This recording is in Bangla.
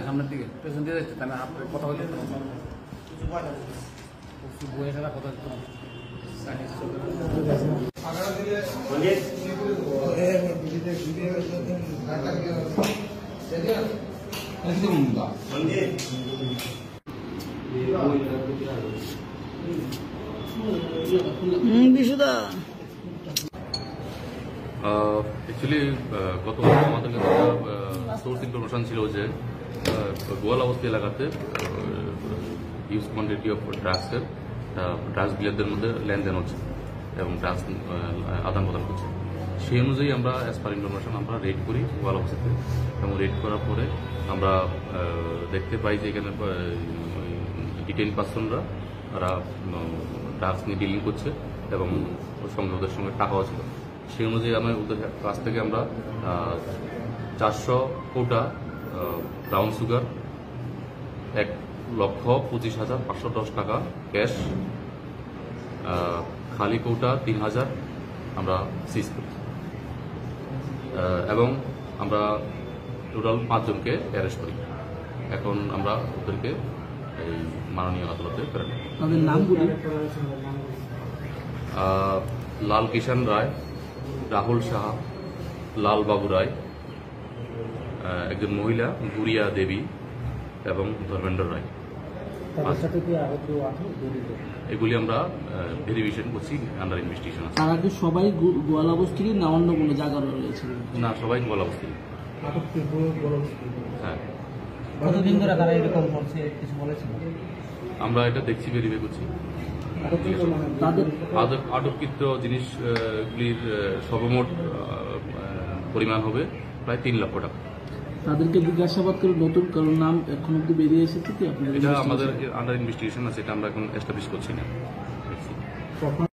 সামনের দিকে পেছন দিয়ে যাচ্ছে তাহলে আপনার কথা বলে বইয়ে খেলা কথা বিশুদা অ্যাকচুয়ালি গত আমাদের কাছে সোর্স ইনফরমেশন ছিল যে গোয়ালাবস্তি এলাকাতে হিউজ কোয়ান্টিটি অফ ড্রাগসের ড্রাগস ডিলারদের মধ্যে লেনদেন হচ্ছে এবং ড্রাগস আদান প্রদান করছে। সেই অনুযায়ী আমরা অ্যাজ পার ইনফরমেশন আমরা রেড করি গোয়ালাবস্তিতে এবং রেড করার পরে আমরা দেখতে পাই যে এখানে ডিটেইন পার্সনরা তারা ড্রাগস নিয়ে ডিলিং করছে এবং সঙ্গে ওদের সঙ্গে টাকাও ছিল। সেই অনুযায়ী আমি ওদের কাছ থেকে আমরা 400 কৌটা ব্রাউন সুগার, 1,25,510 টাকা ক্যাশ, খালি কৌটা 3,000 আমরা সিজ করি এবং আমরা টোটাল 5 জনকে অ্যারেস্ট করি। এখন আমরা ওদেরকে এই মাননীয় আদালতে প্রেরণ করি। তাদের নামগুলি লাল কিষাণ রায়, রাহুল সাহা, লাল বাবু রায়, একজন মহিলা গুড়িয়া দেবী এবং ধর্মেন্দ্র রায়। এগুলি আমরা ভেরিফিকেশন করছি, আন্ডার ইনভেস্টিগেশন আছে। তারা কি সবাই গোয়ালাবস্তির না অন্য কোনো জায়গা রয়েছে? না, সবাই গোয়ালাবস্তি। হ্যাঁ, কতদিন ধরে তারা এরকম করছে কিছু বলেছেন? আমরা এটা দেখছি, ভেরিফাই করছি। আটককৃত জিনিসগুলির সর্বমোট পরিমাণ হবে প্রায় 3 লক্ষ টাকা। তাদেরকে জিজ্ঞাসাবাদ করে নতুন কারোর নাম এখন অব্দি বেরিয়ে এসেছে কি? এটা আমাদের আন্ডার ইনভেস্টিগেশন আছে, এটা আমরা এখন এস্টাবলিশ করছি না।